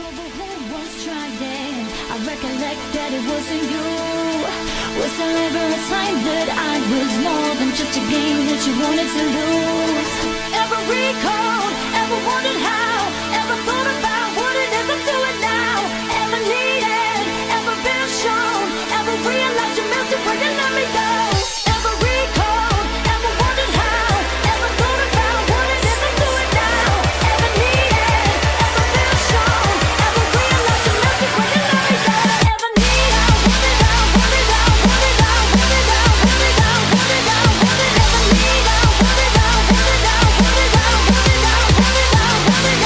over who was trying. I recollect that it wasn't you. Was there ever a time that I was more than just a game that you wanted to lose? Ever recalled, ever wondered how, ever thought about what it is I'm doing now? Ever needed, ever been shown, ever realized you missed it when you let me go? Ever recalled, ever wondered how, ever thought about what it is I'm doing now? Ever needed, ever been shown, ever realized you missed it when you let me go? Ever need, I want it, I want it, I want it, I want it, I want it, I want it, I want it, ever need, I want it, I want it, I want it, I want it, I want it, I want it, I want it,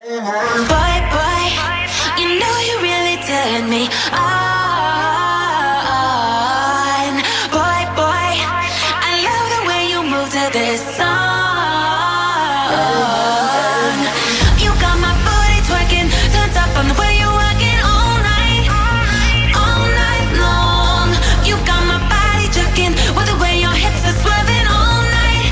Boy, boy, you know you really turn me on. Boy, boy, I love the way you move to this song. You got my booty twerking, turned up on the way you walking all night long. You got my body jerking with the way your hips are swerving all night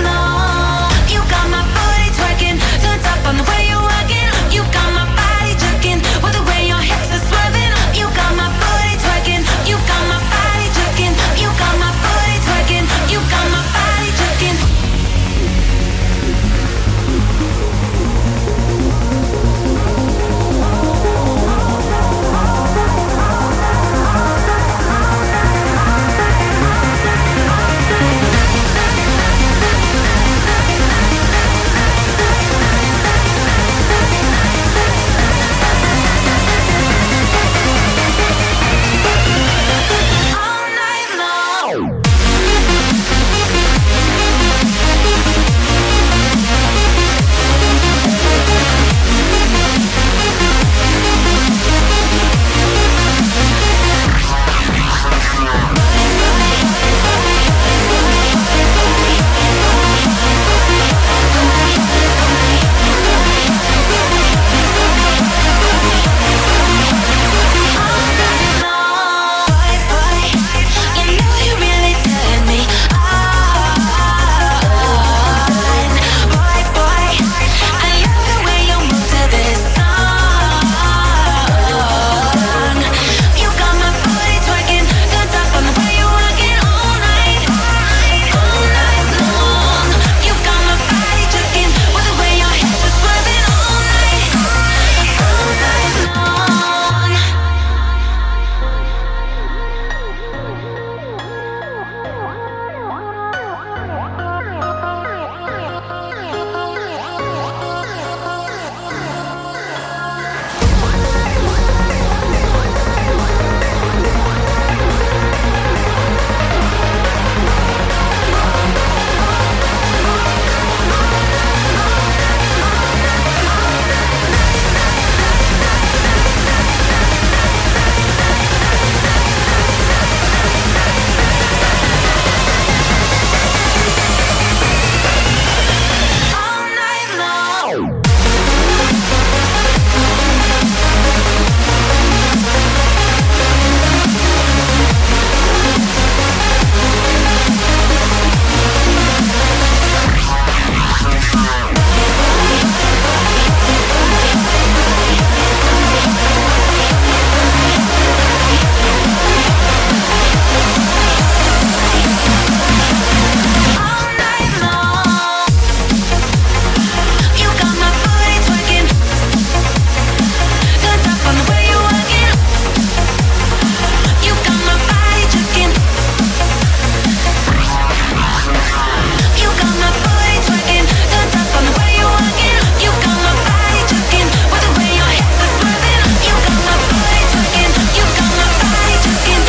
long. You got my booty twerking, turned up on the way you walking. You got my body jerking with the way your hips are swerving. You got my booty twerking, you got my body jerking. You got my booty twerking, you got my body jerking. All night long. Boy, boy, you know you really turn me on. Boy, boy, I love the way you move to this song. You got my booty twerking, turned up on the way you walking all night long. You got my body jerking with the way your hips are swerving all night long. All night long. All night long. You got my booty twerking, turned up on the way you walking. You got my body jerking. You got my booty twerking, turned up on the way you walking. You got my body jerking with the way your hips are swerving. You got my booty twerking, you got my body jerking.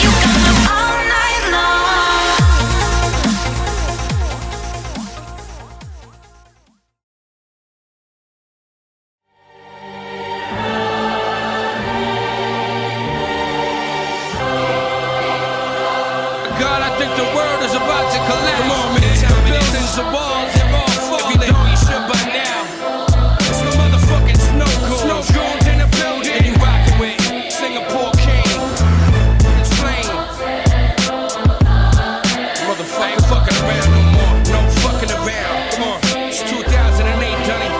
You got my all night long. God, I think the world is about to collapse. Come on, man. The buildings, the walls, they're all falling. If you don't, you should by now. It's the motherfucking Snowgoons in the building. And you rockin' with Singapore Kane, Slaine. Motherfucker, ain't fucking around no more. No fucking around. Come on, it's 2008, Dunny.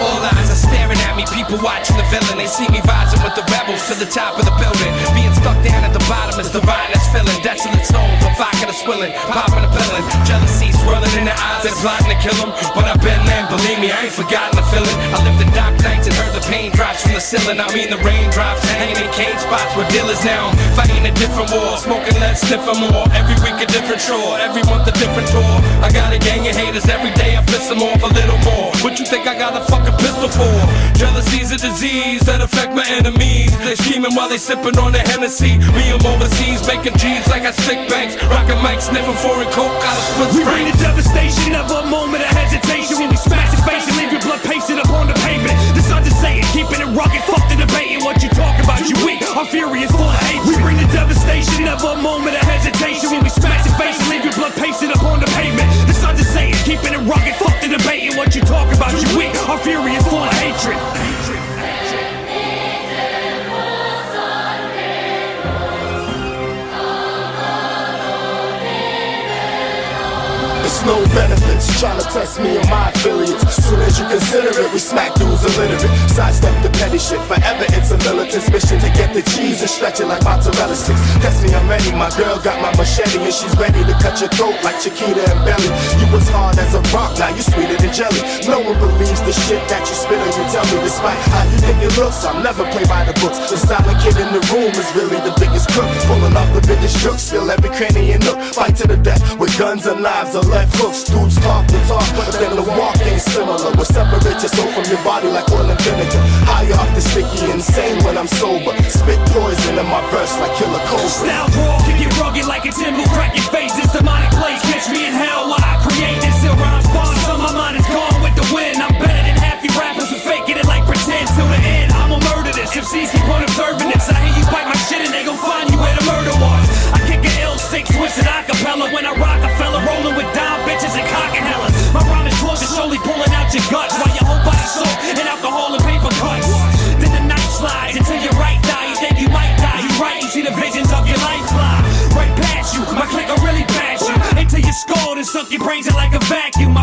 All eyes are staring at me. People watching the villain. They see me rising with the rebels to the top of the building. Being stuck down at the bottom is the vine that's filling. Desolate souls, I'm vodka to swilling, popping a pillin'. Jealousy swirling in their eyes, they're plotting to kill them. But I've been there, believe me, I ain't forgotten the feeling. I lived in dark nights and heard the pain drops from the ceiling. I mean the raindrops, hanging in cane spots with dealers now. Fighting a different war, smoking less, sniffing more. Every week a different chore, every month a different tour. I got a gang of haters, every day I piss them off a little more. What you think I got a fucking pistol for? Jealousy's a disease that affect my enemies. They scheming while they sipping on the Hennessy. Me, I'm overseas, making G's like I stick banks. Rockin' mics, sniffing foreign coke out of Swiss. We bring the devastation, never a moment of hesitation when we smash villains trying to test me and my affiliates. Soon as you consider it, we smack dudes illiterate. Sidestep the petty shit, forever it's a militant's mission to get the cheese and stretch it like mozzarella sticks. Test me, I'm ready, my girl got my machete and she's ready to cut your throat like Chiquita and Belly. You was hard as a rock, now you sweeter than jelly. No one believes the shit that you spit or you tell me. Despite how you think it looks, I'll never play by the books. The silent kid in the room is really the biggest crook, pulling off the biggest shook, still every cranny and nook. Fight to the death with guns and knives or left hooks. Dudes talk the talk, but then the walk ain't similar. We'll separate your soul from your body like oil and vinegar. High off the sticky, insane when I'm sober. Spit poison in my verse like Killer Cobra. Style raw, kick it rugged like a timber, crack your face. This demonic place, catch me in hell while I create this. Ill rhyme spawn, so my mind is gone with the wind. I'm better than half you rappers who faking it like pretend. Till the end, I'ma murder this. MCs keep on observing this. I hear you bite my shit and they gon' find you where the murder was. I kick an L6 twisted acapella when I rock a fella, rolling with dime bitches and cock and hellas. My rhyme is close to slowly pulling out your guts while your whole body soaked in alcohol and paper cuts. Then the night slides until your right die. You think you might die, you right, you see the visions of your life fly right past you. My click will really bash you into your skull and suck your brains in like a vacuum. My